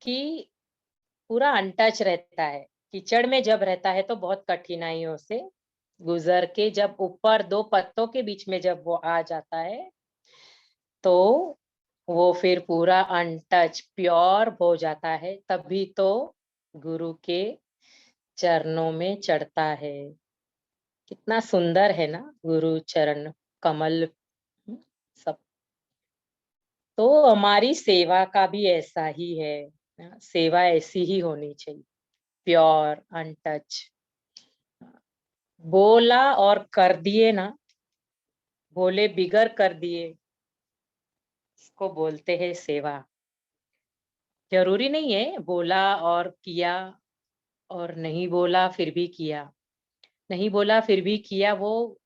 कि पूरा अनटच रहता है। कीचड़ में जब रहता है तो बहुत कठिनाइयों से गुजर के जब ऊपर 2 पत्तों के बीच में जब वो आ जाता है, तो वो फिर पूरा अनटच प्योर हो जाता है, तभी तो गुरु के चरणों में चढ़ता है। कितना सुंदर है ना गुरु चरण कमल। सब तो हमारी सेवा का भी ऐसा ही है। सेवा ऐसी ही होनी चाहिए, प्योर अनटच। बोला और कर दिए ना, बोले बिगर कर दिए, इसको बोलते हैं सेवा। जरूरी नहीं है बोला और किया, और नहीं बोला फिर भी किया। नहीं बोला फिर भी किया, वो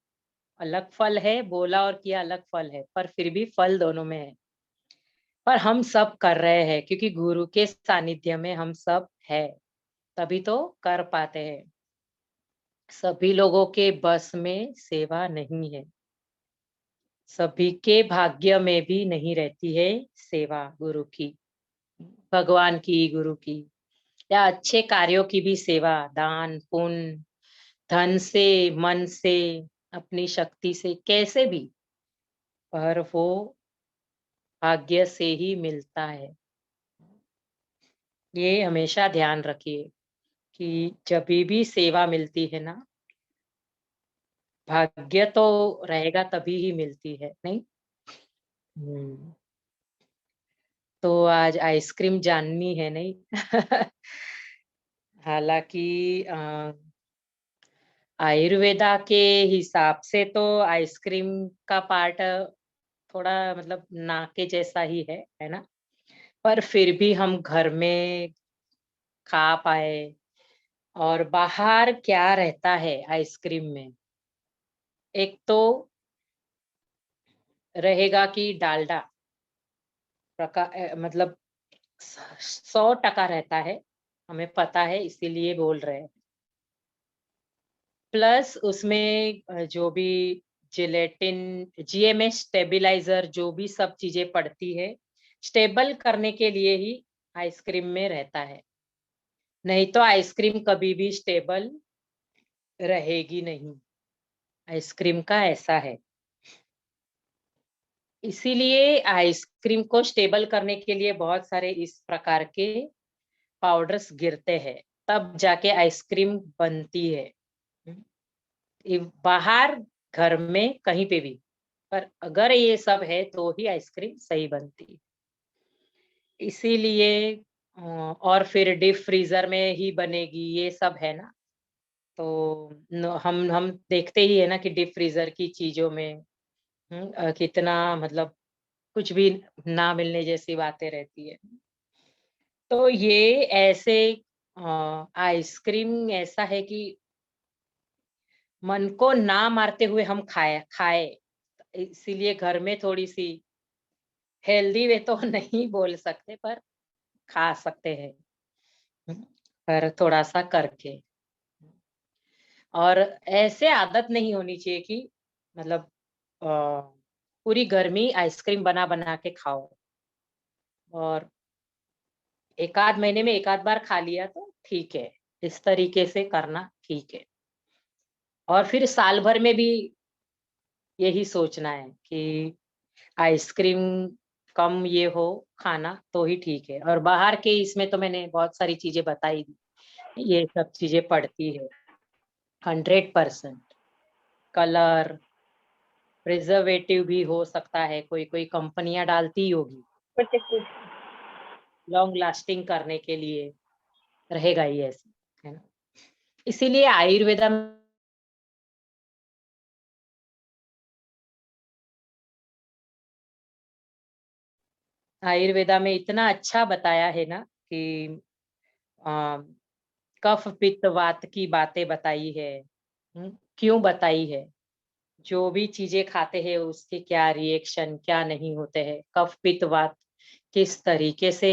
अलग फल है, बोला और किया अलग फल है, पर फिर भी फल दोनों में है। पर हम सब कर रहे हैं क्योंकि गुरु के सानिध्य में हम सब है, तभी तो कर पाते हैं। सभी लोगों के बस में सेवा नहीं है, सभी के भाग्य में भी नहीं रहती है सेवा गुरु की, भगवान की, गुरु की, या अच्छे कार्यों की भी सेवा, दान पुण्य, धन से, मन से, अपनी शक्ति से, कैसे भी, पर वो भाग्य से ही मिलता है। ये हमेशा ध्यान रखिए कि जब भी सेवा मिलती है ना, भाग्य तो रहेगा तभी ही मिलती है, नहीं? हम्म। तो आज आइसक्रीम जाननी है, नहीं? हालांकि आयुर्वेदा के हिसाब से तो आइसक्रीम का पार्ट थोड़ा मतलब ना के जैसा ही है ना? पर फिर भी हम घर में खा पाए, और बाहर क्या रहता है आइसक्रीम में, एक तो रहेगा कि डालडा मतलब 100% रहता है, हमें पता है इसीलिए बोल रहे हैं। प्लस उसमें जो भी जिलेटिन, जीएमएस स्टेबलाइजर, जो भी सब चीजें पड़ती है, स्टेबल करने के लिए ही आइसक्रीम में रहता है। नहीं तो आइसक्रीम कभी भी स्टेबल रहेगी नहीं। आइसक्रीम का ऐसा है, इसीलिए आइसक्रीम को स्टेबल करने के लिए बहुत सारे इस प्रकार के पाउडर्स गिरते हैं, तब जाके आइसक्रीम बनती है। बाहर, घर में, कहीं पे भी, पर अगर ये सब है तो ही आइसक्रीम सही बनती है। इसीलिए और फिर डीप फ्रीजर में ही बनेगी, ये सब है ना? तो हम देखते ही है ना कि डीप फ्रीजर की चीजों में कितना मतलब कुछ भी ना मिलने जैसी बातें रहती है। तो ये ऐसे आइसक्रीम ऐसा है कि मन को ना मारते हुए हम खाए खाए, इसीलिए घर में थोड़ी सी हेल्दी वे तो नहीं बोल सकते, पर खा सकते हैं। हम्म, पर थोड़ा सा करके, और ऐसे आदत नहीं होनी चाहिए कि मतलब अ, पूरी गर्मी आइसक्रीम बना बना के खाओ, और एक आध महीने में एक आध बार खा लिया तो ठीक है, इस तरीके से करना ठीक है। और फिर साल भर में भी यही सोचना है कि आइसक्रीम कम ये हो खाना तो ही ठीक है। और बाहर के इसमें तो मैंने बहुत सारी चीजें बताई दी, ये सब चीजें पड़ती है। 100% कलर, प्रिजर्वेटिव भी हो सकता है, कोई कोई कंपनियां डालती ही होगी प्रोटेक्टिव। लॉन्ग लास्टिंग करने के लिए, रहेगा ही ऐसे, है ना? इसीलिए आयुर्वेदा में इतना अच्छा बताया है ना कि आ, कफ पित्त वात की बातें बताई है। क्यों बताई है? जो भी चीजें खाते हैं उसके क्या रिएक्शन, क्या नहीं होते हैं, कफ पित्त वात किस तरीके से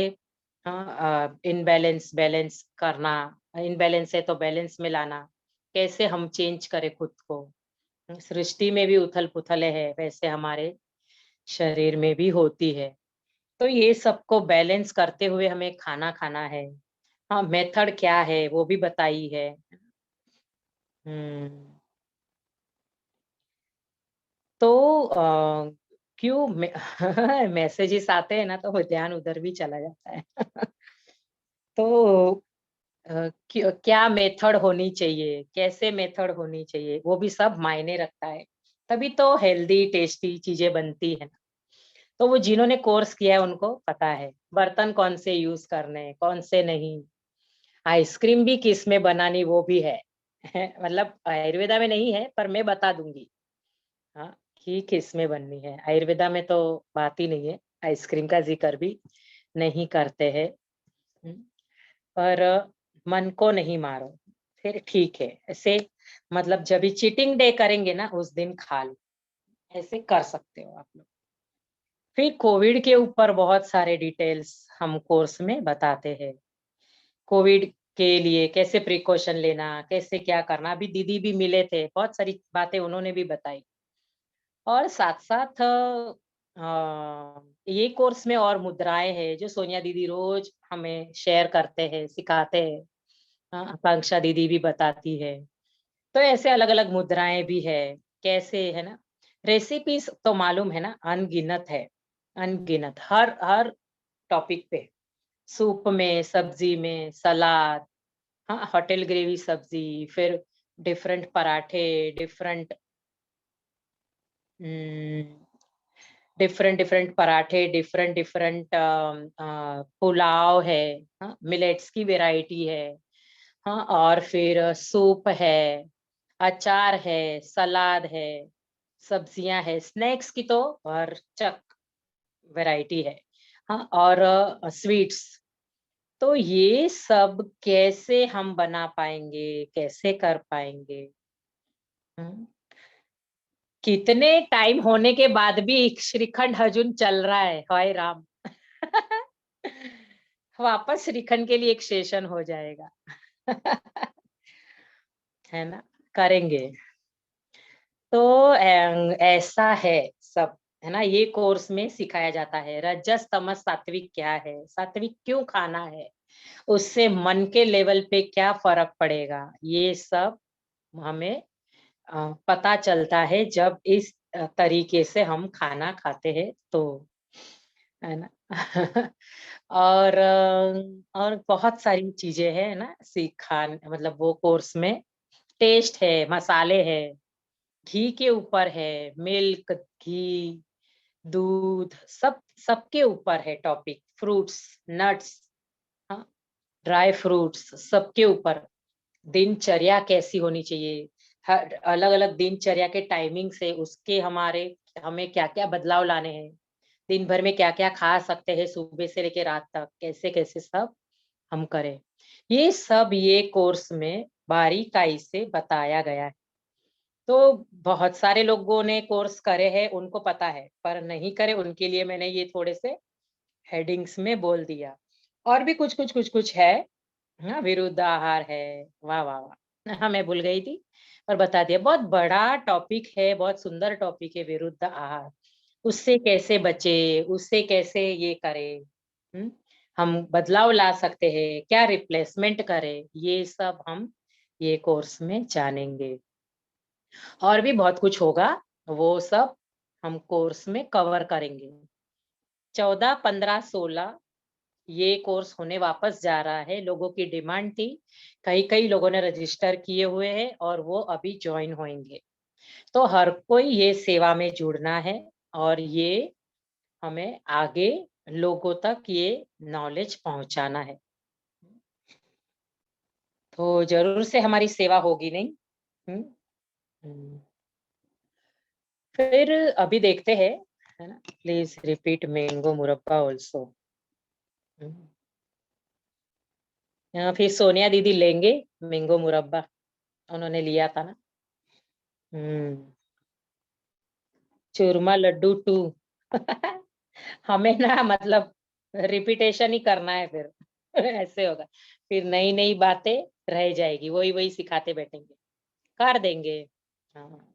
इनबैलेंस बैलेंस करना, इनबैलेंस है तो बैलेंस में लाना, कैसे हम चेंज करें खुद को। सृष्टि में भी उथल पुथल है, वैसे हमारे शरीर में भी होती है। तो ये सबको बैलेंस करते हुए हमें खाना खाना है। हाँ, मेथड क्या है वो भी बताई है। हम्म। तो क्यों मैसेजेस आते हैं ना, तो वो ध्यान उधर भी चला जाता है। तो क्या मेथड होनी चाहिए, कैसे मेथड होनी चाहिए, वो भी सब मायने रखता है। तभी तो हेल्दी टेस्टी चीजें बनती है ना। तो वो जिन्होंने कोर्स किया है उनको पता है बर्तन कौन से यूज करने हैं, कौन से नहीं। आइसक्रीम भी किस में बनानी वो भी है। मतलब आयुर्वेदा में नहीं है पर मैं बता दूंगी। हाँ, कि किस में बननी है। आयुर्वेदा में तो बात ही नहीं है, आइसक्रीम का जिक्र भी नहीं करते हैं। हम्म, पर मन को नहीं मारो, फिर ठीक है ऐसे। मतलब जब भी चीटिंग डे करेंगे ना उस दिन खा लो, ऐसे कर सकते हो आप लोग। फिर कोविड के ऊपर बहुत सारे डिटेल्स हम कोर्स में बताते हैं। कोविड के लिए कैसे प्रिकॉशन लेना, कैसे क्या करना। अभी दीदी भी मिले थे, बहुत सारी बातें उन्होंने भी बताई। और साथ साथ ये कोर्स में और मुद्राएं हैं जो सोनिया दीदी रोज हमें शेयर करते हैं, सिखाते हैं। आकांक्षा दीदी भी बताती है। तो ऐसे अलग अलग मुद्राएं भी है, कैसे है ना। रेसिपीज तो मालूम है ना, अनगिनत है। अनगिनत हर हर टॉपिक पे। सूप में, सब्जी में, सलाद, हाँ होटल ग्रेवी सब्जी, फिर डिफरेंट पराठे, डिफरेंट डिफरेंट डिफरेंट पराठे, डिफरेंट डिफरेंट पुलाव है। हाँ, मिलेट्स की वैरायटी है। हाँ, और फिर सूप है, अचार है, सलाद है, सब्जियां है, स्नैक्स की तो और चक वैरायटी है। हाँ, और स्वीट्स। तो ये सब कैसे हम बना पाएंगे, कैसे कर पाएंगे। हम्म, कितने टाइम होने के बाद भी श्रीखंड हजून चल रहा है, हाय राम। वापस श्रीखंड के लिए एक सेशन हो जाएगा। है ना, करेंगे। तो ऐसा है सब, है ना। ये कोर्स में सिखाया जाता है रजस तमस सात्विक क्या है, सात्विक क्यों खाना है, उससे मन के लेवल पे क्या फर्क पड़ेगा। ये सब हमें पता चलता है जब इस तरीके से हम खाना खाते हैं तो, है ना। और बहुत सारी चीजें हैं ना सीखा, मतलब वो कोर्स में टेस्ट है, मसाले है, घी के ऊपर है, मिल्क, घी, दूध, सब सबके ऊपर है टॉपिक। फ्रूट्स, नट्स, हाँ, ड्राई फ्रूट्स सबके ऊपर। दिनचर्या कैसी होनी चाहिए, हर अलग अलग दिनचर्या के टाइमिंग से उसके हमारे हमें क्या क्या बदलाव लाने हैं। दिन भर में क्या क्या खा सकते हैं, सुबह से लेकर रात तक कैसे कैसे सब हम करें। ये सब ये कोर्स में बारीकाई से बताया गया है। तो बहुत सारे लोगों ने कोर्स करे हैं, उनको पता है, पर नहीं करे उनके लिए मैंने ये थोड़े से हेडिंग्स में बोल दिया। और भी कुछ है। हाँ, विरुद्ध आहार है। वाह वाह वाह, हाँ मैं भूल गई थी, पर बता दिया। बहुत बड़ा टॉपिक है, बहुत सुंदर टॉपिक है विरुद्ध आहार। उससे कैसे बचे, उससे कैसे ये करे। हम्म, हम बदलाव ला सकते हैं, क्या रिप्लेसमेंट करें, ये सब हम ये कोर्स में जानेंगे। और भी बहुत कुछ होगा, वो सब हम कोर्स में कवर करेंगे। 14, 15, 16 ये कोर्स होने वापस जा रहा है। लोगों की डिमांड थी, कई कई लोगों ने रजिस्टर किए हुए हैं और वो अभी ज्वाइन होंगे। तो हर कोई ये सेवा में जुड़ना है, और ये हमें आगे लोगों तक ये नॉलेज पहुंचाना है। तो जरूर से हमारी सेवा होगी नहीं। हम्म, हम्म। फिर अभी देखते हैं, है ना। प्लीज रिपीट मैंगो मुरब्बा ऑल्सो। फिर सोनिया दीदी लेंगे मैंगो मुरब्बा, उन्होंने लिया था ना। हम्म। चूरमा लड्डू टू। हमें ना मतलब रिपीटेशन ही करना है फिर। ऐसे होगा, फिर नई नई बातें रह जाएगी, वही वही सिखाते बैठेंगे। कर देंगे। हाँ,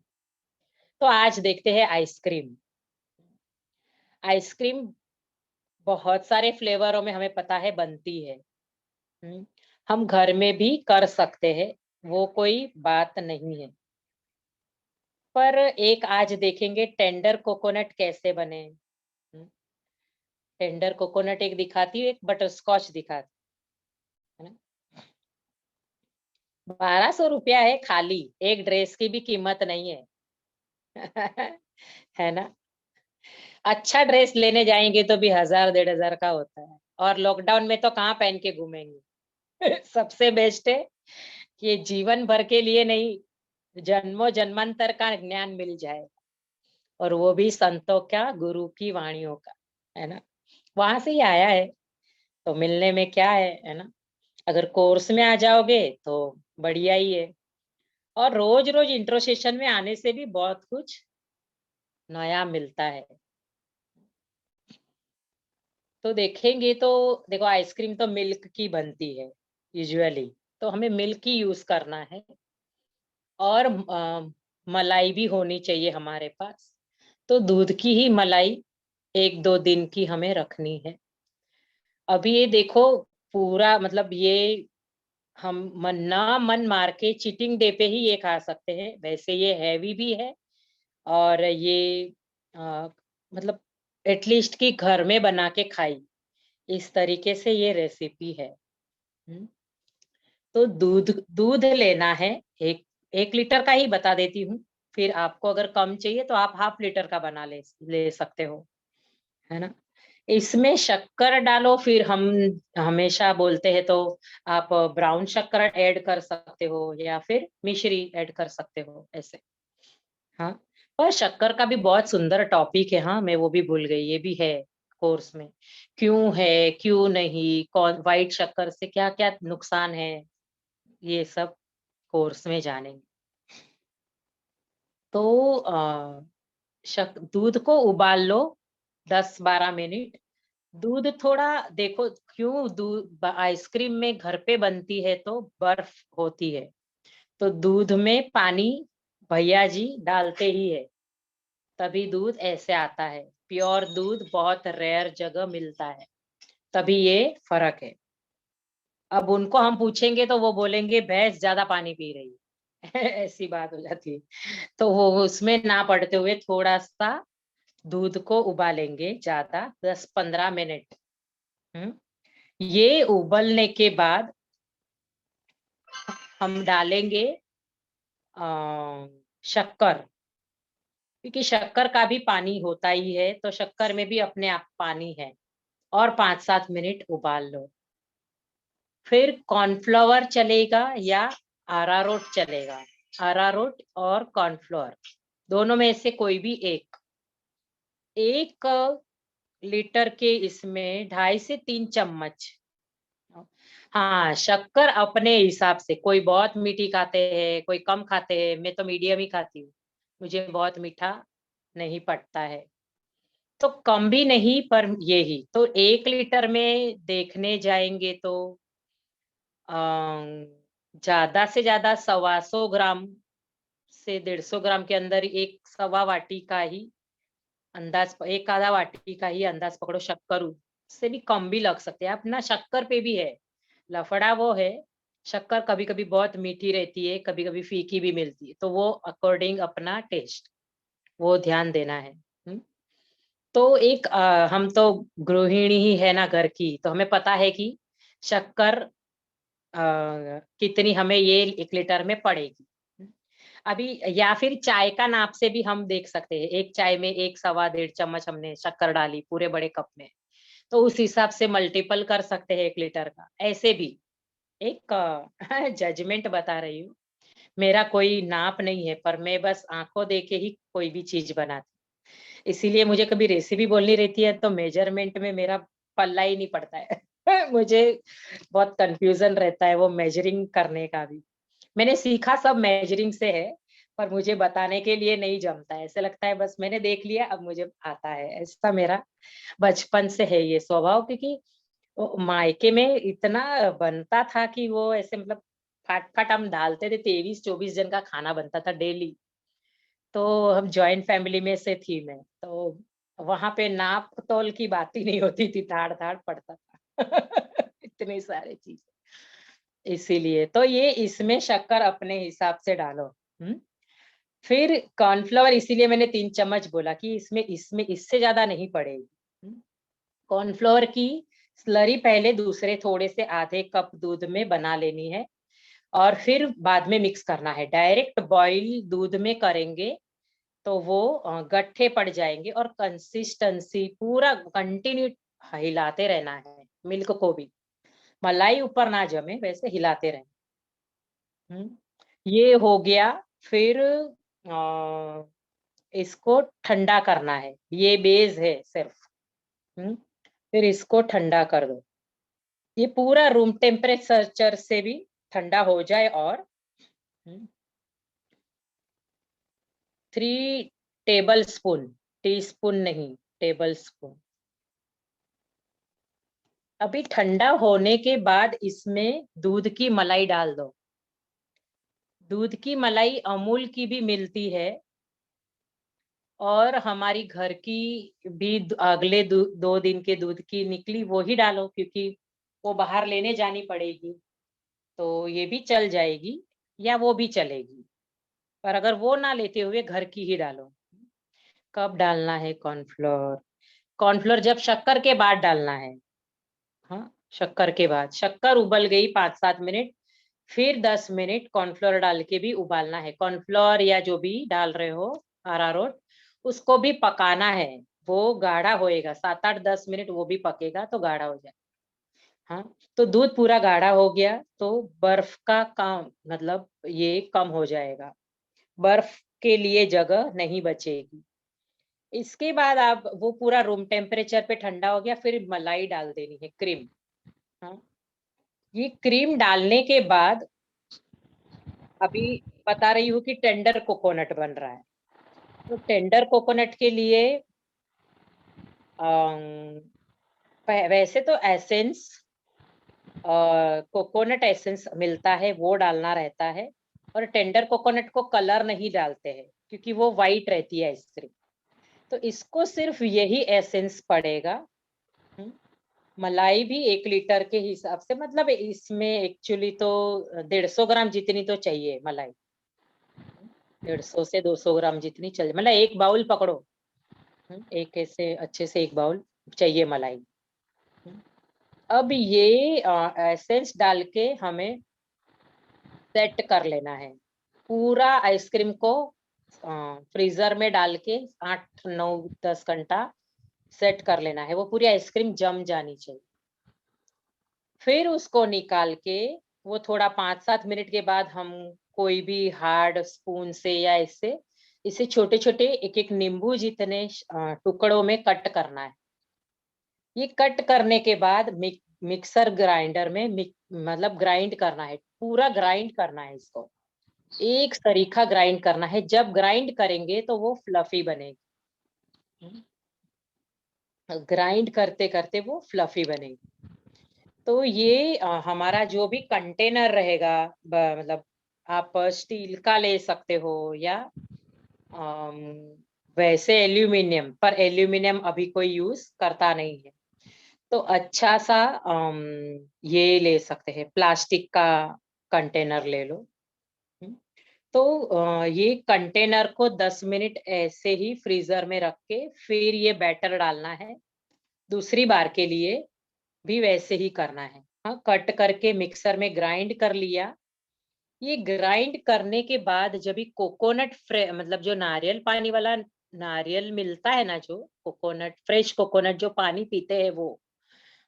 तो आज देखते हैं आइसक्रीम। आइसक्रीम बहुत सारे फ्लेवरों में हमें पता है बनती है। हम घर में भी कर सकते हैं, वो कोई बात नहीं है। पर एक आज देखेंगे टेंडर कोकोनट कैसे बने। टेंडर कोकोनट एक दिखाती हूँ, एक बटर स्कॉच दिखाती है ना। 1200 रुपया है खाली, एक ड्रेस की भी कीमत नहीं है। है ना। अच्छा ड्रेस लेने जाएंगे तो भी 1000 1500 का होता है, और लॉकडाउन में तो कहाँ पहन के घूमेंगे। सबसे बेस्ट है कि ये जीवन भर के लिए नहीं, जन्मों जन्मांतर का ज्ञान मिल जाए, और वो भी संतों का, गुरु की वाणियों का, है ना। वहां से ही आया है, तो मिलने में क्या है ना। अगर कोर्स में आ जाओगे तो बढ़िया ही है, और रोज रोज इंट्रो सेशन में आने से भी बहुत कुछ नया मिलता है। तो देखेंगे तो देखो, आइसक्रीम तो मिल्क की बनती है यूजुअली, तो हमें मिल्क ही यूज करना है, और मलाई भी होनी चाहिए हमारे पास। तो दूध की ही मलाई 1 2 दिन की हमें रखनी है। अभी ये देखो, पूरा मतलब ये हम मन मार के चीटिंग डे पे ही ये खा सकते हैं, वैसे ये हैवी भी है, और ये अ, मतलब एटलीस्ट कि घर में बना के खाई, इस तरीके से ये रेसिपी है। हम्म, तो दूध दूध लेना है, एक 1 लीटर का ही बता देती हूँ। फिर आपको अगर कम चाहिए तो आप हाफ लीटर का बना ले सकते हो, है ना। इसमें शक्कर डालो, फिर हम हमेशा बोलते हैं तो आप ब्राउन शक्कर ऐड कर सकते हो, या फिर मिश्री ऐड कर सकते हो ऐसे। हाँ, पर शक्कर का भी बहुत सुंदर टॉपिक है, हाँ मैं वो भी भूल गई, ये भी है कोर्स में। क्यों है, क्यों नहीं, कौन व्हाइट शक्कर से क्या क्या नुकसान है, ये सब कोर्स में जानेंगे। तो दूध को उबाल लो 10 12 मिनट। दूध थोड़ा देखो, क्यों दूध आइसक्रीम में घर पे बनती है तो बर्फ होती है, तो दूध में पानी भैया जी डालते ही है, तभी दूध ऐसे आता है। प्योर दूध बहुत रेयर जगह मिलता है, तभी ये फर्क है। अब उनको हम पूछेंगे तो वो बोलेंगे भैंस ज्यादा पानी पी रही है। ऐसी बात हो जाती है। तो वो उसमें ना पड़ते हुए थोड़ा सा दूध को उबालेंगे, ज्यादा 10 15 मिनट। हम्म ये उबलने के बाद हम डालेंगे शक्कर, क्योंकि शक्कर का भी पानी होता ही है, तो शक्कर में भी अपने आप पानी है, और 5 7 मिनट उबाल लो। फिर कॉर्नफ्लावर चलेगा या अरारोट चलेगा। अरारोट और कॉर्नफ्लोर दोनों में से कोई भी एक। 1 लीटर के इसमें 2.5 से 3 चम्मच। हाँ, शक्कर अपने हिसाब से, कोई बहुत मीठी खाते हैं, कोई कम खाते हैं, मैं तो मीडियम ही खाती हूँ, मुझे बहुत मीठा नहीं पड़ता है। तो कम भी नहीं, पर यही तो 1 लीटर में देखने जाएंगे तो ज्यादा से ज्यादा 125 ग्राम से 150 ग्राम के अंदर एक सवा वाटी का ही अंदाज, एक आधा वाटी का ही अंदाज पकड़ो शक्कर। उससे भी कम भी लग सकते हैं अपना, शक्कर पे भी है लफड़ा, वो है शक्कर कभी कभी बहुत मीठी रहती है, कभी कभी फीकी भी मिलती है, तो वो अकॉर्डिंग अपना टेस्ट, वो ध्यान देना है। तो एक हम तो गृहिणी ही है ना घर की, तो हमें पता है कि शक्कर कितनी हमें ये 1 लीटर में पड़ेगी। अभी या फिर चाय का नाप से भी हम देख सकते हैं, एक चाय में 1 सवा 1.5 चम्मच हमने शक्कर डाली पूरे बड़े कप में, तो उस हिसाब से मल्टीपल कर सकते हैं 1 लीटर का, ऐसे भी एक जजमेंट बता रही हूँ। मेरा कोई नाप नहीं है, पर मैं बस आंखों देखे ही कोई भी चीज बनाती, इसीलिए मुझे कभी रेसिपी बोलनी रहती है तो मेजरमेंट में मेरा पल्ला ही नहीं पड़ता है। मुझे बहुत कंफ्यूजन रहता है वो मेजरिंग करने का भी। मैंने सीखा सब मेजरिंग से है, पर मुझे बताने के लिए नहीं जमता है, ऐसे लगता है बस मैंने देख लिया अब मुझे आता है, ऐसा मेरा बचपन से है ये स्वभाव। क्योंकि मायके में इतना बनता था कि वो ऐसे मतलब फट फट हम डालते थे, 23 24 जन का खाना बनता था डेली। तो हम जॉइंट फैमिली में से थी मैं, तो वहां पे नाप तोल की बात ही नहीं होती थी, धाड़ धाड़ पड़ता था। इतनी सारी चीजें, इसीलिए तो ये इसमें शक्कर अपने हिसाब से डालो। फिर कॉर्नफ्लावर, इसीलिए मैंने 3 चम्मच बोला कि इसमें इसमें इससे ज्यादा नहीं पड़ेगी। कॉर्नफ्लोर की स्लरी पहले दूसरे थोड़े से आधे कप दूध में बना लेनी है और फिर बाद में मिक्स करना है। डायरेक्ट बॉईल दूध में करेंगे तो वो गट्ठे पड़ जाएंगे और कंसिस्टेंसी पूरा कंटिन्यू हिलाते रहना है। मिल्क को भी, मलाई ऊपर ना जमे वैसे हिलाते रहना। ये हो गया। फिर इसको ठंडा करना है, ये बेस है सिर्फ। फिर इसको ठंडा कर दो, ये पूरा रूम टेम्परेचर से भी ठंडा हो जाए। और 3 टेबल स्पून, टी स्पून नहीं, टेबल स्पून। अभी ठंडा होने के बाद इसमें दूध की मलाई डाल दो। दूध की मलाई अमूल की भी मिलती है और हमारी घर की भी अगले 2 दिन के दूध की निकली वो ही डालो, क्योंकि वो बाहर लेने जानी पड़ेगी तो ये भी चल जाएगी या वो भी चलेगी। पर अगर वो ना लेते हुए घर की ही डालो। कब डालना है कॉर्नफ्लोर? कॉर्नफ्लोर जब शक्कर के बाद डालना है। हाँ, शक्कर के बाद, शक्कर उबल गई 5-7 मिनट, फिर 10 मिनट कॉर्नफ्लोर डाल के भी उबालना है। कॉर्नफ्लोर या जो भी डाल रहे हो अरारोट, उसको भी पकाना है। वो गाढ़ा होएगा, 7-8-10 मिनट वो भी पकेगा तो गाढ़ा हो जाए। हाँ, तो दूध पूरा गाढ़ा हो गया तो बर्फ का काम, मतलब ये कम हो जाएगा, बर्फ के लिए जगह नहीं बचेगी। इसके बाद आप वो पूरा रूम टेम्परेचर पे ठंडा हो गया, फिर मलाई डाल देनी है, क्रीम। हाँ, ये क्रीम डालने के बाद अभी बता रही हूँ कि टेंडर कोकोनट बन रहा है। तो टेंडर कोकोनट के लिए वैसे तो एसेंस, कोकोनट एसेंस मिलता है वो डालना रहता है। और टेंडर कोकोनट को कलर नहीं डालते हैं क्योंकि वो वाइट रहती है आइसक्रीम, तो इसको सिर्फ यही एसेंस पड़ेगा। मलाई भी 1 लीटर के हिसाब से, मतलब इसमें एक्चुअली तो 150 ग्राम जितनी तो चाहिए मलाई। 150 से 200 ग्राम जितनी चाहिए, मतलब एक बाउल पकड़ो। एक ऐसे अच्छे से एक बाउल चाहिए मलाई। अब ये एसेंस डाल के हमें सेट कर लेना है। पूरा आइसक्रीम को फ्रीजर में डाल के 8-9-10 घंटा सेट कर लेना है, वो पूरी आइसक्रीम जम जानी चाहिए। फिर उसको निकाल के वो थोड़ा 5-7 मिनट के बाद हम कोई भी हार्ड स्पून से या इससे इसे छोटे छोटे एक एक नींबू जितने टुकड़ों में कट करना है। ये कट करने के बाद मिक्सर ग्राइंडर में मतलब ग्राइंड करना है, पूरा ग्राइंड करना है इसको, एक सरीखा ग्राइंड करना है। जब ग्राइंड करेंगे तो वो फ्लफी बनेगी, ग्राइंड करते करते वो फ्लफी बनेगी। तो ये हमारा जो भी कंटेनर रहेगा, मतलब आप स्टील का ले सकते हो या वैसे एल्यूमिनियम, पर एल्यूमिनियम अभी कोई यूज करता नहीं है, तो अच्छा सा ये ले सकते हैं, प्लास्टिक का कंटेनर ले लो। हम्म, तो ये कंटेनर को 10 मिनट ऐसे ही फ्रीजर में रख के फिर ये बैटर डालना है। दूसरी बार के लिए भी वैसे ही करना है। हाँ, कट करके मिक्सर में ग्राइंड कर लिया। ये ग्राइंड करने के बाद जब भी कोकोनट मतलब जो नारियल पानी वाला नारियल मिलता है ना, जो कोकोनट, फ्रेश कोकोनट जो पानी पीते हैं वो,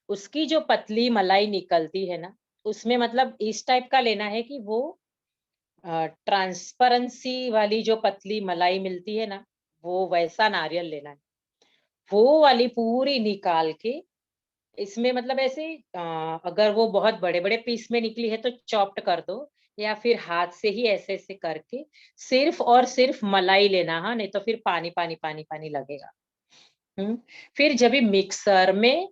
उसकी जो पतली मलाई निकलती है ना, उसमें मतलब इस टाइप का लेना है कि वो ट्रांसपेरेंसी वाली जो पतली मलाई मिलती है ना, वो वैसा नारियल लेना है। वो वाली पूरी निकाल के इसमें, मतलब ऐसे अगर वो बहुत बड़े बड़े पीस में निकली है तो चॉप्ड कर दो, या फिर हाथ से ही ऐसे ऐसे करके सिर्फ और सिर्फ मलाई लेना। हाँ, नहीं तो फिर पानी पानी पानी पानी लगेगा। फिर जब भी मिक्सर में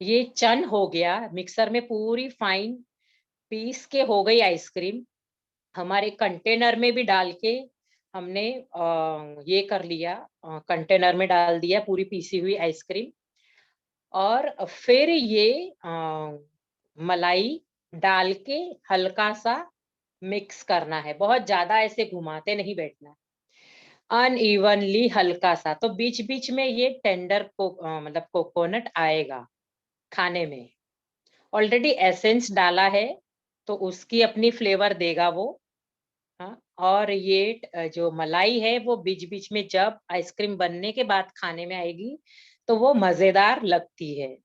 ये चन हो गया, मिक्सर में पूरी फाइन पीस के हो गई आइसक्रीम, हमारे कंटेनर में भी डाल के हमने ये कर लिया, कंटेनर में डाल दिया पूरी पीसी हुई आइसक्रीम, और फिर ये मलाई डाल के हल्का सा मिक्स करना है। बहुत ज्यादा ऐसे घुमाते नहीं बैठना है, अनइवनली हल्का सा। तो बीच बीच में ये टेंडर को मतलब कोकोनट आएगा खाने में। ऑलरेडी एसेंस डाला है तो उसकी अपनी फ्लेवर देगा वो। हाँ, और ये जो मलाई है वो बीच बीच में जब आइसक्रीम बनने के बाद खाने में आएगी तो वो मजेदार लगती है।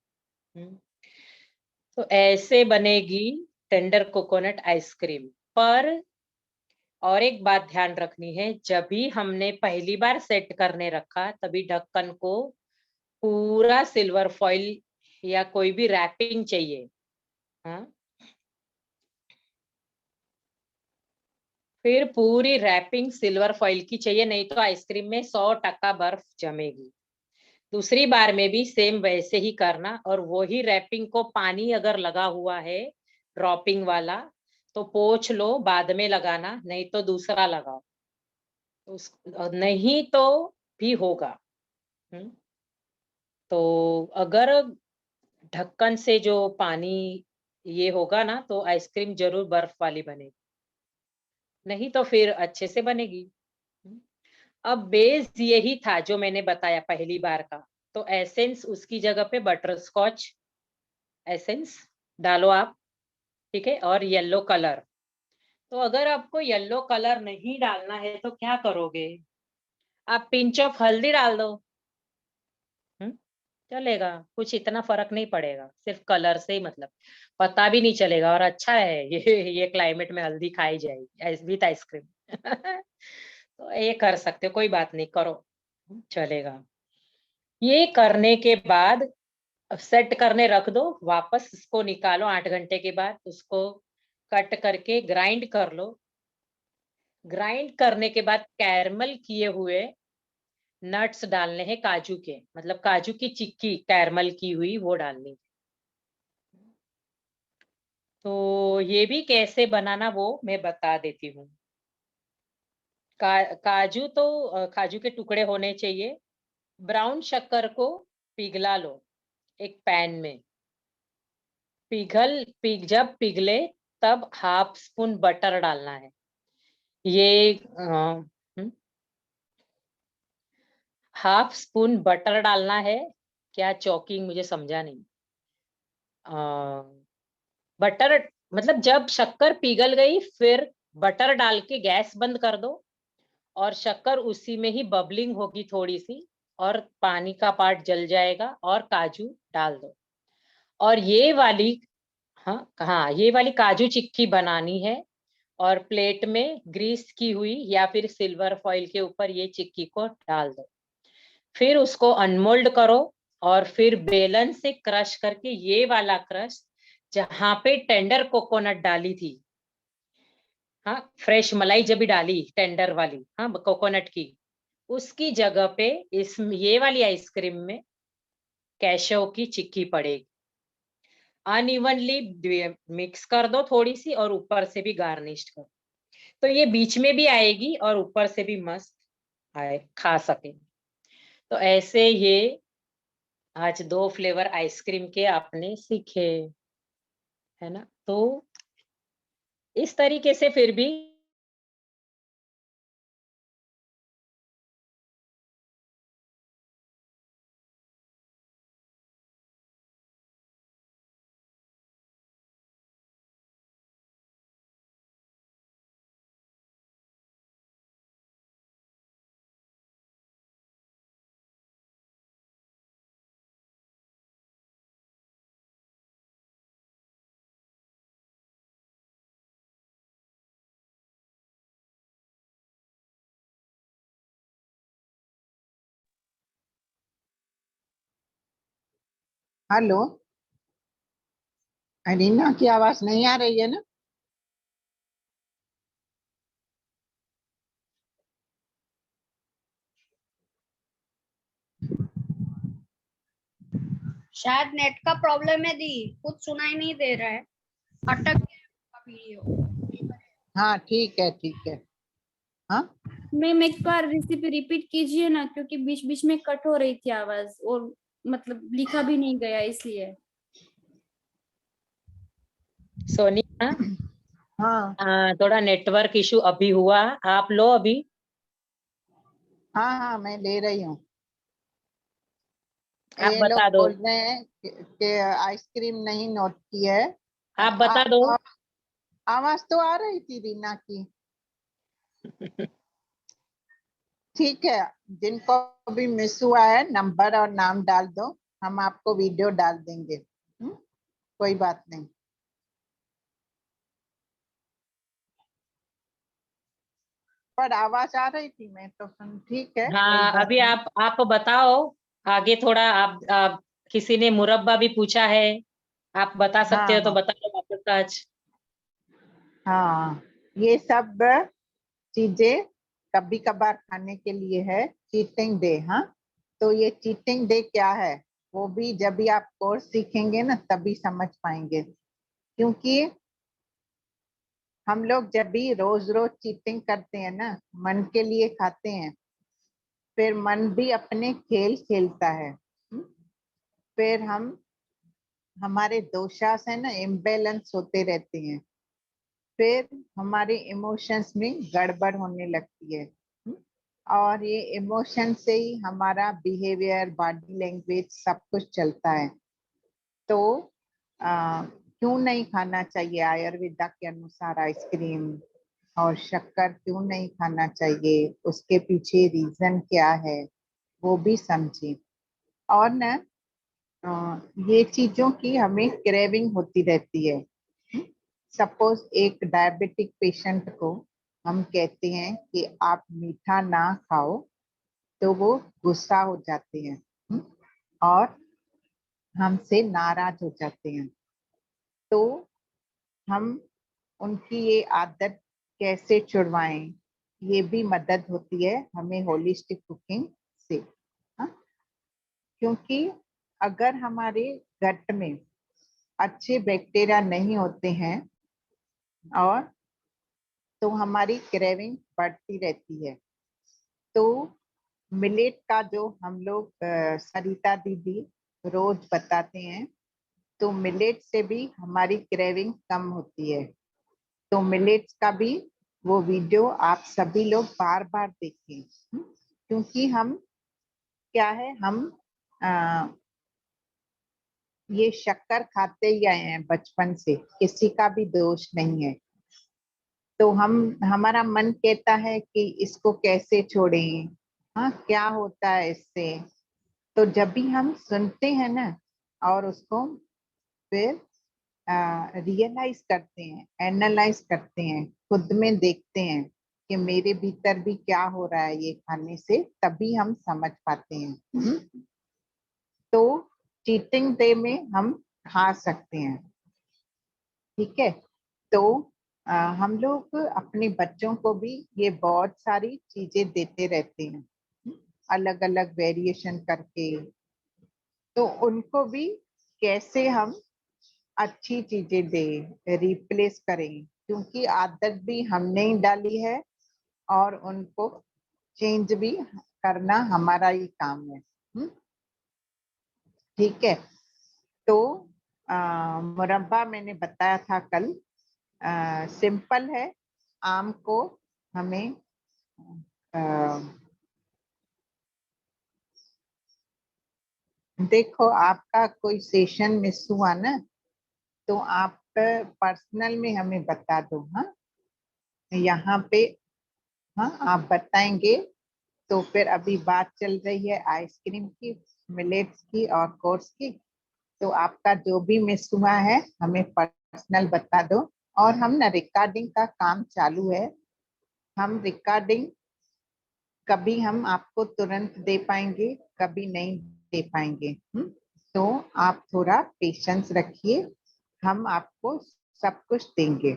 तो ऐसे बनेगी टेंडर कोकोनट आइसक्रीम। पर और एक बात ध्यान रखनी है, जब भी हमने पहली बार सेट करने रखा तभी ढक्कन को पूरा सिल्वर फॉइल या कोई भी रैपिंग चाहिए। हाँ, फिर पूरी रैपिंग सिल्वर फॉइल की चाहिए, नहीं तो आइसक्रीम में 100% बर्फ जमेगी। दूसरी बार में भी सेम वैसे ही करना, और वही रैपिंग को पानी अगर लगा हुआ है ड्रॉपिंग वाला तो पोंछ लो, बाद में लगाना, नहीं तो दूसरा लगाओ। उस नहीं तो भी होगा। हम्म, तो अगर ढक्कन से जो पानी ये होगा ना तो आइसक्रीम जरूर बर्फ वाली बनेगी, नहीं तो फिर अच्छे से बनेगी। हम्म, अब बेस यही था जो मैंने बताया पहली बार का। तो एसेंस उसकी जगह पे बटर स्कॉच एसेंस डालो आप, ठीक है। और येलो कलर, तो अगर आपको येलो कलर नहीं डालना है तो क्या करोगे, आप पिंच ऑफ हल्दी डाल दो। हम्म, चलेगा, कुछ इतना फर्क नहीं पड़ेगा, सिर्फ कलर से ही मतलब पता भी नहीं चलेगा, और अच्छा है ये क्लाइमेट में हल्दी खाई जाएगी विथ आइसक्रीम। तो ये कर सकते हो, कोई बात नहीं, करो, चलेगा। ये करने के बाद सेट करने रख दो, वापस इसको निकालो 8 घंटे के बाद, उसको कट करके ग्राइंड कर लो। ग्राइंड करने के बाद कैरमल किए हुए नट्स डालने हैं, काजू के, मतलब काजू की चिक्की कैरमल की हुई वो डालनी। तो ये भी कैसे बनाना वो मैं बता देती हूँ। काजू तो काजू के टुकड़े होने चाहिए। ब्राउन शक्कर को पिघला लो एक पैन में। जब पिघले तब हाफ स्पून बटर डालना है। ये हाफ स्पून बटर डालना है। क्या चॉकिंग, मुझे समझा नहीं। बटर मतलब जब शक्कर पिघल गई फिर बटर डाल के गैस बंद कर दो, और शक्कर उसी में ही बबलिंग होगी थोड़ी सी, और पानी का पार्ट जल जाएगा, और काजू डाल दो। और ये वाली, हाँ ये वाली काजू चिक्की बनानी है, और प्लेट में ग्रीस की हुई या फिर सिल्वर फॉइल के ऊपर ये चिक्की को डाल दो। फिर उसको अनमोल्ड करो, और फिर बेलन से क्रश करके ये वाला क्रश जहां पे टेंडर कोकोनट डाली थी, हाँ फ्रेश मलाई जब भी डाली टेंडर वाली, हाँ कोकोनट की, उसकी जगह पे इस ये वाली आइसक्रीम में कैशो की चिक्की पड़ेगी। अनइवनली मिक्स कर दो थोड़ी सी, और ऊपर से भी गार्निश करो, तो ये बीच में भी आएगी और ऊपर से भी मस्त आए, खा सके। तो ऐसे ये आज 2 फ्लेवर आइसक्रीम के आपने सीखे, है ना। तो इस तरीके से फिर भी हेलो। अरीना की आवाज नहीं आ रही है ना? शायद नेट का प्रॉब्लम है दी, कुछ सुनाई नहीं दे रहा है, अटक गया वीडियो। हाँ ठीक है ठीक है। हाँ मैम एक बार रेसिपी रिपीट कीजिए ना, क्योंकि बीच बीच में कट हो रही थी आवाज और मतलब लिखा भी नहीं गया इसलिए। सोनिया, हाँ थोड़ा नेटवर्क इशू अभी हुआ, आप लो अभी। हाँ हाँ मैं ले रही हूँ। आप ये लोग बता दो, बोल रहे हैं कि आइसक्रीम नहीं नोट की है। आप बता दो। आवाज तो आ रही थी रीना की। ठीक है, जिनको भी मिस हुआ है नंबर और नाम डाल दो, हम आपको वीडियो डाल देंगे। कोई बात नहीं। पर आवाज आ रही थी, मैं तो सुन, ठीक है कोई हाँ, बात अभी नहीं। आप बताओ आगे थोड़ा। आप किसी ने मुरब्बा भी पूछा है, आप बता सकते हो तो हाँ बता दो वापस आज। हाँ, ये सब चीजें कभी कभार खाने के लिए है। चीटिंग डे, हाँ। तो ये चीटिंग डे क्या है, वो भी जब भी आप कोर्स सीखेंगे ना तभी समझ पाएंगे। क्योंकि हम लोग जब भी रोज रोज चीटिंग करते हैं ना, मन के लिए खाते हैं, फिर मन भी अपने खेल खेलता है। फिर हमारे दोषास है ना, इम्बेलेंस होते रहते हैं। फिर हमारे इमोशंस में गड़बड़ होने लगती है। और ये इमोशन से ही हमारा बिहेवियर, बॉडी लैंग्वेज सब कुछ चलता है। तो क्यों नहीं खाना चाहिए आयुर्वेदा के अनुसार आइसक्रीम और शक्कर, क्यों नहीं खाना चाहिए, उसके पीछे रीजन क्या है वो भी समझे। और न ये चीजों की हमें क्रेविंग होती रहती है। सपोज एक डायबिटिक पेशेंट को हम कहते हैं कि आप मीठा ना खाओ, तो वो गुस्सा हो जाते हैं और हमसे नाराज हो जाते हैं। तो हम उनकी ये आदत कैसे छुड़वाएं, ये भी मदद होती है हमें होलिस्टिक कुकिंग से। हाँ? क्योंकि अगर हमारे गट में अच्छे बैक्टीरिया नहीं होते हैं और तो हमारी क्रेविंग बढ़ती रहती है। तो मिलेट का जो हम लोग सरिता दीदी रोज बताते हैं, तो मिलेट से भी हमारी क्रेविंग कम होती है। तो मिलेट्स का भी वो वीडियो आप सभी लोग बार बार देखें। क्योंकि हम क्या है, हम ये शक्कर खाते ही आए हैं बचपन से, किसी का भी दोष नहीं है। तो हमारा मन कहता है कि इसको कैसे छोड़ें, हाँ क्या होता है इससे। तो जब भी हम सुनते हैं ना और उसको फिर रियलाइज करते हैं, एनालाइज करते हैं, खुद में देखते हैं कि मेरे भीतर भी क्या हो रहा है ये खाने से, तभी हम समझ पाते हैं। तो चीटिंग डे में हम खा सकते हैं, ठीक है। तो हम लोग अपने बच्चों को भी ये बहुत सारी चीजें देते रहते हैं, अलग अलग वेरिएशन करके। तो उनको भी कैसे हम अच्छी चीजें दें, रिप्लेस करें, क्योंकि आदत भी हमने ही डाली है और उनको चेंज भी करना हमारा ही काम है। ठीक है। तो मुरब्बा मैंने बताया था कल, सिंपल है। आम को हमें देखो, आपका कोई सेशन मिस हुआ ना, तो आप पर्सनल में हमें बता दो। हाँ, यहाँ पे, हाँ आप बताएंगे। तो फिर अभी बात चल रही है आइसक्रीम की, मिलेट्स की और कोर्स की। तो आपका जो भी मिस हुआ है हमें पर्सनल बता दो। और हम ना रिकॉर्डिंग का काम चालू है। हम रिकॉर्डिंग कभी हम आपको तुरंत दे पाएंगे, कभी नहीं दे पाएंगे। तो आप थोड़ा पेशेंस रखिए, हम आपको सब कुछ देंगे।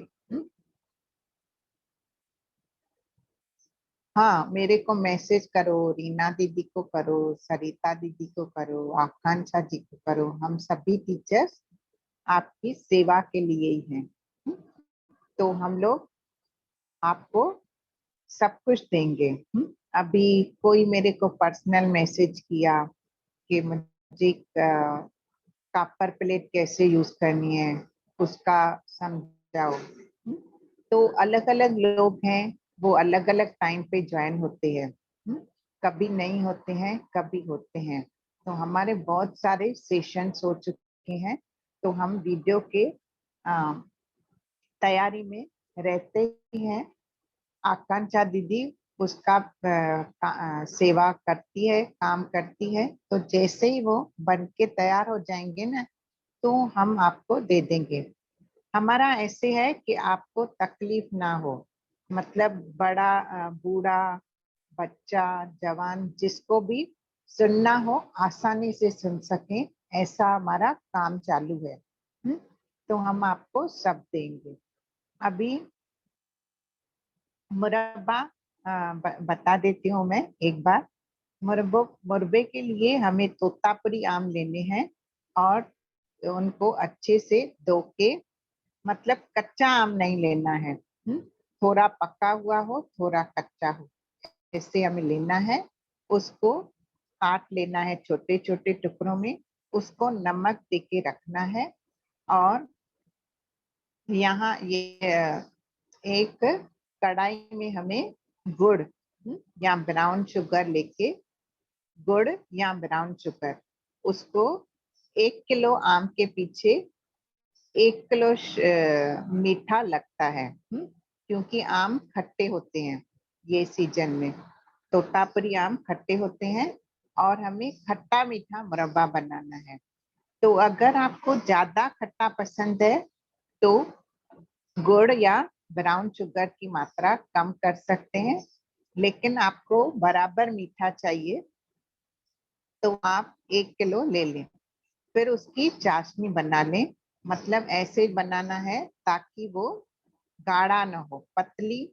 हाँ, मेरे को मैसेज करो, रीना दीदी को करो, सरिता दीदी को करो, आकांक्षा जी को करो। हम सभी टीचर्स आपकी सेवा के लिए ही हैं। तो हम लोग आपको सब कुछ देंगे। अभी कोई मेरे को पर्सनल मैसेज किया कि मुझे कॉपर प्लेट कैसे यूज करनी है, उसका समझाओ। तो अलग अलग लोग हैं, वो अलग अलग टाइम पे ज्वाइन होते हैं। कभी नहीं होते हैं, कभी होते हैं। तो हमारे बहुत सारे सेशंस हो चुके हैं, तो हम वीडियो के तैयारी में रहते ही हैं। आकांक्षा दीदी उसका सेवा करती है, काम करती है। तो जैसे ही वो बन के तैयार हो जाएंगे ना, तो हम आपको दे देंगे। हमारा ऐसे है कि आपको तकलीफ ना हो, मतलब बड़ा बूढ़ा बच्चा जवान जिसको भी सुनना हो आसानी से सुन सके, ऐसा हमारा काम चालू है। तो हम आपको सब देंगे। अभी मुरब्बा बता देती हूँ मैं एक बार। मुरब्बे के लिए हमें तोतापुरी आम लेने हैं और उनको अच्छे से धो के, मतलब कच्चा आम नहीं लेना है, थोड़ा पका हुआ हो थोड़ा कच्चा हो, ऐसे हमें लेना है। उसको काट लेना है छोटे छोटे टुकड़ों में, उसको नमक देके रखना है। और यहाँ ये एक कढ़ाई में हमें गुड़ या ब्राउन शुगर लेके, गुड़ या ब्राउन शुगर, उसको 1 किलो आम के पीछे 1 किलो मीठा लगता है, क्योंकि आम खट्टे होते हैं ये सीजन में। तोतापुरी आम खट्टे होते हैं और हमें खट्टा मीठा मुरब्बा बनाना है। तो अगर आपको ज्यादा खट्टा पसंद है तो गुड़ या ब्राउन शुगर की मात्रा कम कर सकते हैं, लेकिन आपको बराबर मीठा चाहिए तो आप 1 किलो ले लें। फिर उसकी चाशनी बना लें, मतलब ऐसे बनाना है ताकि वो गाढ़ा ना हो, पतली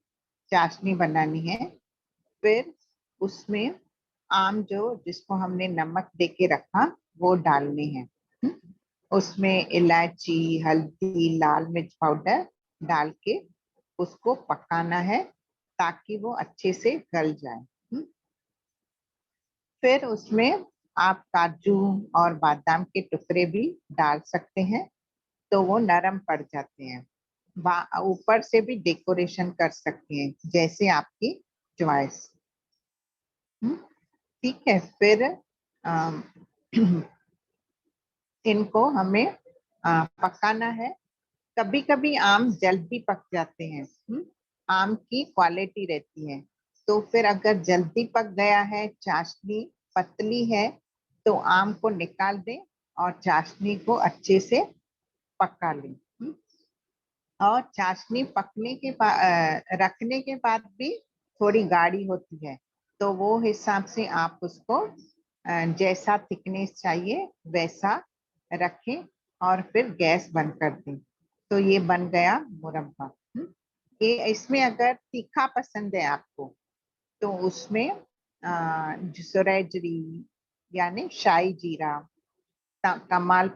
चाशनी बनानी है। फिर उसमें आम जो जिसको हमने नमक देके रखा वो डालने हैं। उसमें इलायची, हल्दी, लाल मिर्च पाउडर डाल के उसको पकाना है ताकि वो अच्छे से गल जाए। फिर उसमें आप काजू और बादाम के टुकड़े भी डाल सकते हैं, तो वो नरम पड़ जाते हैं। ऊपर से भी डेकोरेशन कर सकते हैं, जैसे आपकी चॉइस। ठीक है। फिर इनको हमें पकाना है। कभी कभी आम जल्दी पक जाते हैं, आम की क्वालिटी रहती है। तो फिर अगर जल्दी पक गया है, चाशनी पतली है, तो आम को निकाल दें और चाशनी को अच्छे से पका लें। और चाशनी पकने के बाद रखने के बाद भी थोड़ी गाढ़ी होती है, तो वो हिसाब से आप उसको जैसा थिकनेस चाहिए वैसा रखें और फिर गैस बंद कर दें। तो ये बन गया मुरब्बा। ये इसमें अगर तीखा पसंद है आपको तो उसमें सुरैजरी यानी शाही जीरा, तमाल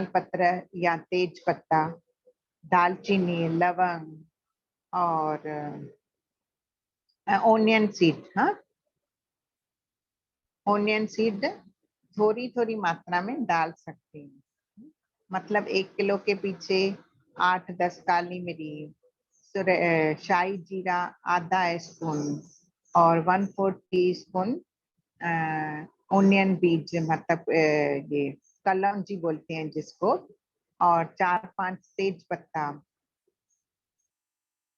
पत्र या तेज पत्ता, दालचीनी, लवंग और ओनियन सीड, हाँ, ओनियन सीड थोड़ी थोड़ी मात्रा में डाल सकते हैं। मतलब 1 किलो के पीछे 8-10 काली मिर्च, शाही जीरा आधा स्पून और 1/4 टीस्पून ओनियन बीज, मतलब ये कलौंजी बोलते हैं जिसको, और 4-5 तेज पत्ता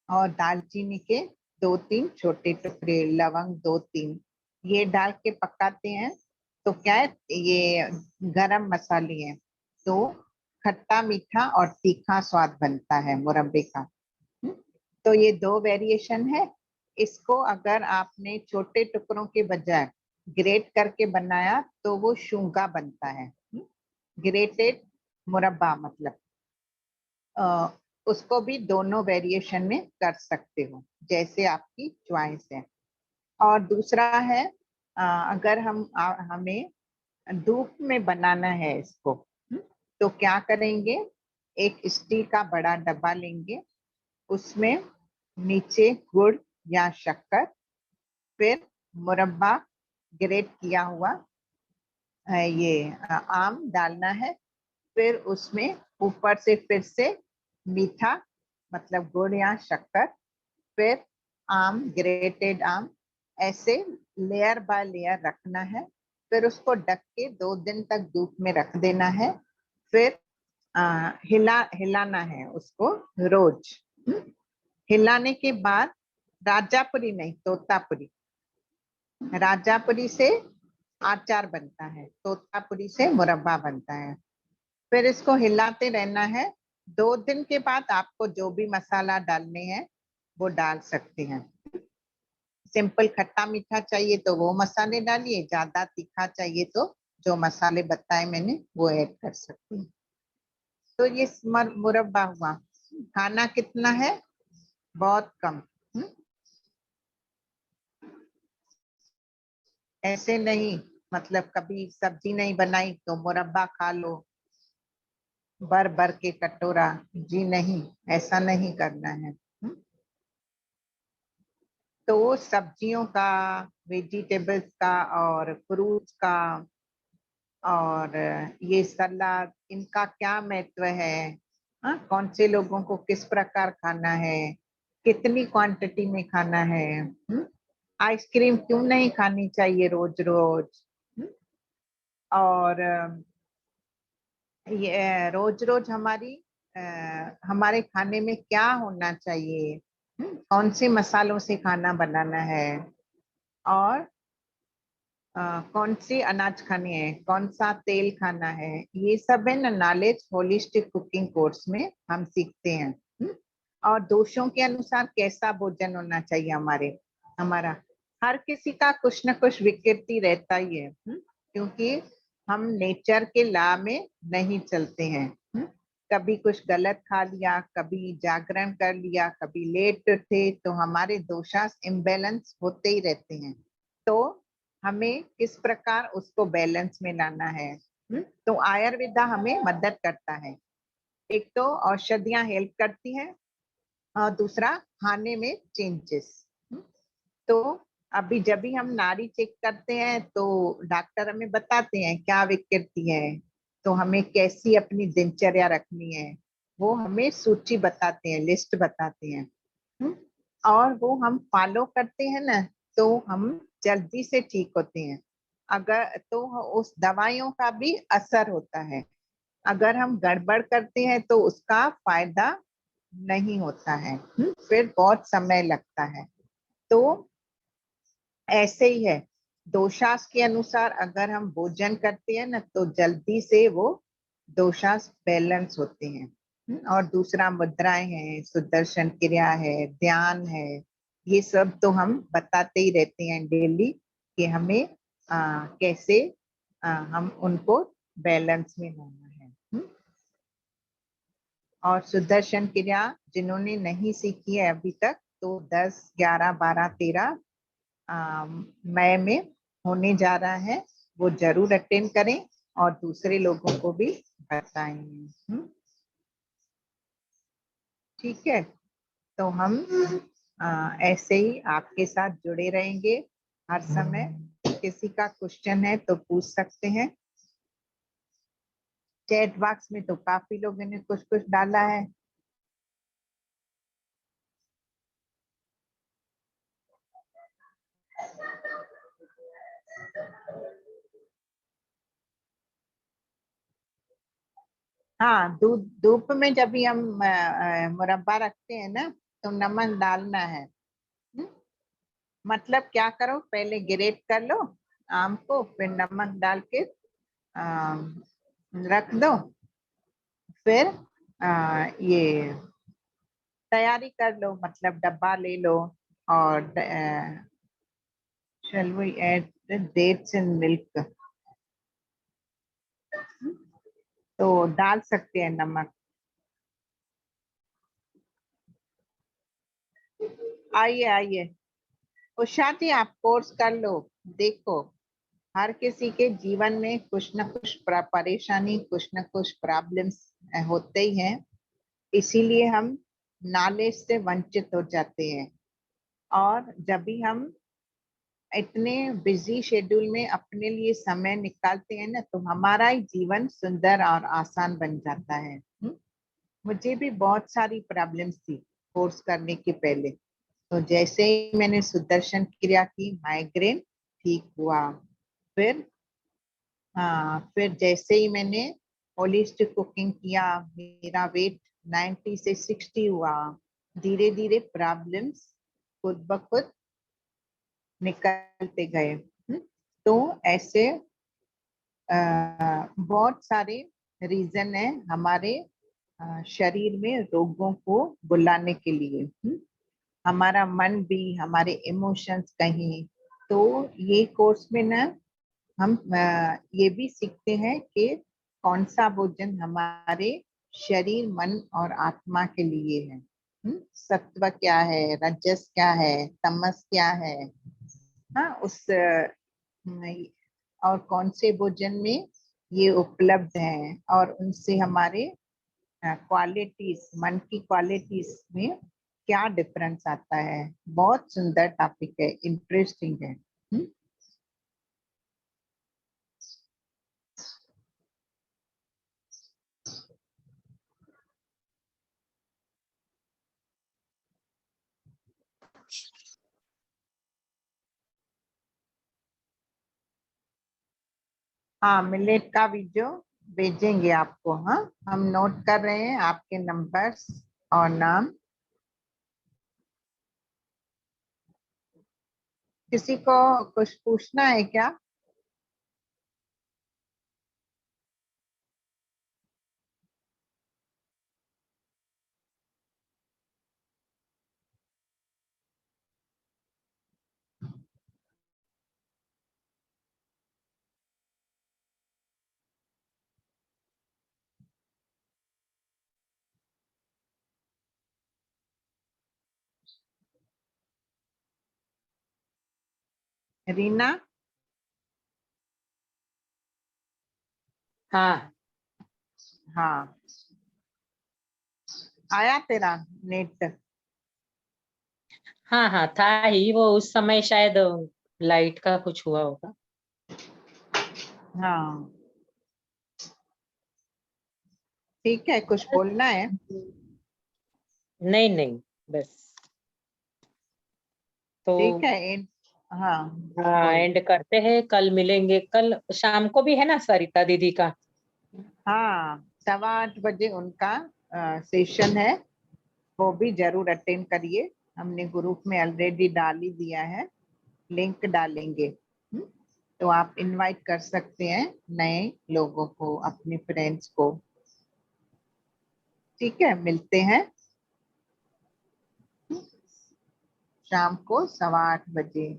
और दालचीनी के 2-3 छोटे टुकड़े, लवंग 2-3, ये डाल के पकाते हैं। तो क्या है, ये गरम मसाले हैं, तो खट्टा मीठा और तीखा स्वाद बनता है मुरब्बे का। तो ये 2 वेरिएशन है। इसको अगर आपने छोटे टुकड़ों के बजाय ग्रेट करके बनाया तो वो शूंगा बनता है। ग्रेटेड मुरब्बा मतलब उसको भी दोनों वेरिएशन में कर सकते हो, जैसे आपकी चॉइस है। और दूसरा है अगर हमें धूप में बनाना है इसको, तो क्या करेंगे, एक स्टील का बड़ा डब्बा लेंगे, उसमें नीचे गुड़ या शक्कर, फिर मुरब्बा ग्रेट किया हुआ आम डालना है, फिर उसमें ऊपर से फिर से मीठा मतलब गुड़ या शक्कर, फिर आम, ग्रेटेड आम, ऐसे लेयर बाय लेयर रखना है। फिर उसको ढक के 2 दिन तक धूप में रख देना है। फिर हिलाना है उसको रोज। हिलाने के बाद राजापुरी नहीं, तोतापुरी, राजापुरी से आचार बनता है, तोतापुरी से मुरब्बा बनता है। फिर इसको हिलाते रहना है। 2 दिन के बाद आपको जो भी मसाला डालने हैं वो डाल सकते हैं। सिंपल खट्टा मीठा चाहिए तो वो मसाले डालिए, ज्यादा तीखा चाहिए तो जो मसाले बताए मैंने वो ऐड कर सकते हैं। तो ये मुरब्बा हुआ। खाना कितना है? बहुत कम। ऐसे नहीं, मतलब कभी सब्जी नहीं बनाई तो मुरब्बा खा लो भर भर के कटोरा, जी नहीं, ऐसा नहीं करना है। तो सब्जियों का, वेजिटेबल्स का और फ्रूट्स का और ये सलाद, इनका क्या महत्व है? कौन से लोगों को किस प्रकार खाना है, कितनी क्वांटिटी में खाना है? आइसक्रीम क्यों नहीं खानी चाहिए रोज रोज? और ये रोज रोज हमारे खाने में क्या होना चाहिए? कौन से मसालों से खाना बनाना है? और कौन सी अनाज खानी है, कौन सा तेल खाना है, ये सब है ना नॉलेज होलिस्टिक कुकिंग कोर्स में हम सीखते हैं। और दोषों के अनुसार कैसा भोजन होना चाहिए हमारा। हर किसी का कुछ न कुछ विकृति रहता ही है, क्योंकि हम नेचर के लॉ में नहीं चलते हैं। कभी कुछ गलत खा लिया, कभी जागरण कर लिया, कभी लेट थे, तो हमारे दोषास इम्बैलेंस होते ही रहते हैं। तो हमें किस प्रकार उसको बैलेंस में लाना है। तो आयुर्वेदा हमें मदद करता है। एक तो औषधियां हेल्प करती हैं और दूसरा खाने में चेंजेस। तो अभी जब भी हम नाड़ी चेक करते हैं तो डॉक्टर हमें बताते हैं क्या विकृति है, तो हमें कैसी अपनी दिनचर्या रखनी है, वो हमें सूची बताते हैं, लिस्ट बताते हैं। और वो हम फॉलो करते हैं ना, तो हम जल्दी से ठीक होते हैं। अगर तो उस दवाइयों का भी असर होता है, अगर हम गड़बड़ करते हैं तो उसका फायदा नहीं होता है, फिर बहुत समय लगता है। तो ऐसे ही है, दोषास के अनुसार अगर हम भोजन करते हैं ना तो जल्दी से वो दोषास बैलेंस होते हैं। और दूसरा मुद्राएं हैं, सुदर्शन क्रिया है, ध्यान है, ये सब तो हम बताते ही रहते हैं डेली कि हमें कैसे हम उनको बैलेंस में लाना है। और सुदर्शन क्रिया जिन्होंने नहीं सीखी है अभी तक, तो 10, 11, 12, 13 मई में होने जा रहा है, वो जरूर अटेंड करें और दूसरे लोगों को भी बताएं। ठीक है, तो हम ऐसे ही आपके साथ जुड़े रहेंगे हर समय। किसी का क्वेश्चन है तो पूछ सकते हैं। चैट बॉक्स में तो काफी लोगों ने कुछ कुछ डाला है। हाँ, धूप में जब भी हम मुरब्बा रखते हैं ना तो नमक डालना है। मतलब क्या करो, पहले ग्रेट कर लो आम को, फिर नमक डाल के रख दो, फिर ये तैयारी कर लो, मतलब डब्बा ले लो। और shall we add the dates in milk? तो डाल सकते हैं नमक। आइए आइए उषा जी, आप कोर्स कर लो। देखो, हर किसी के जीवन में कुछ न कुछ परेशानी, कुछ न कुछ प्रॉब्लम्स होते ही हैं, इसीलिए हम नॉलेज से वंचित हो जाते हैं। और जब भी हम इतने बिजी शेड्यूल में अपने लिए समय निकालते हैं ना, तो हमारा ही जीवन सुंदर और आसान बन जाता है। मुझे भी बहुत सारी प्रॉब्लम्स थी कोर्स करने के पहले। तो जैसे ही मैंने सुदर्शन क्रिया की, माइग्रेन ठीक हुआ। फिर जैसे ही मैंने होलिस्टिक कुकिंग किया, मेरा वेट 90 से 60 हुआ। धीरे धीरे प्रॉब्लम्स खुद ब खुद निकलते गए। तो ऐसे बहुत सारे रीजन है हमारे शरीर में रोगों को बुलाने के लिए। हमारा मन भी, हमारे इमोशंस कहीं। तो ये कोर्स में ना हम ये भी सीखते हैं कि कौन सा भोजन हमारे शरीर, मन और आत्मा के लिए है। सत्व क्या है, रजस क्या है, तमस क्या है। हाँ, और कौन से भोजन में ये उपलब्ध है, और उनसे हमारे क्वालिटीज, मन की क्वालिटीज में क्या डिफरेंस आता है। बहुत सुंदर टॉपिक है, इंटरेस्टिंग है। हाँ, मिलेट का वीडियो भेजेंगे आपको। हाँ, हम नोट कर रहे हैं आपके नंबर्स और नाम। किसी को कुछ पूछना है क्या? रीना? हाँ हाँ, आया तेरा नेट? हाँ हाँ, था ही वो उस समय, शायद लाइट का कुछ हुआ होगा। हाँ, ठीक है। कुछ बोलना है? नहीं नहीं, बस तो ठीक है, हाँ, हाँ, बोल। एंड करते हैं। कल मिलेंगे, कल शाम को भी है ना सरिता दीदी का? हाँ, 8:15 उनका सेशन है, वो भी जरूर अटेंड करिए। हमने ग्रुप में ऑलरेडी डाल ही दिया है, लिंक डालेंगे। तो आप इनवाइट कर सकते हैं नए लोगों को, अपने फ्रेंड्स को। ठीक है, मिलते हैं शाम को 8:15।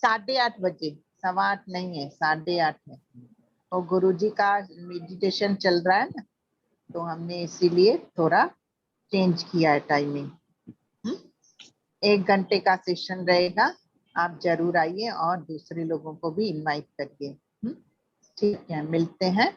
8:30। 8:15 नहीं है, 8:30 है। और गुरुजी का मेडिटेशन चल रहा है ना, तो हमने इसीलिए थोड़ा चेंज किया है टाइमिंग। 1 घंटे का सेशन रहेगा। आप जरूर आइए और दूसरे लोगों को भी इनवाइट करिए। ठीक है, मिलते हैं।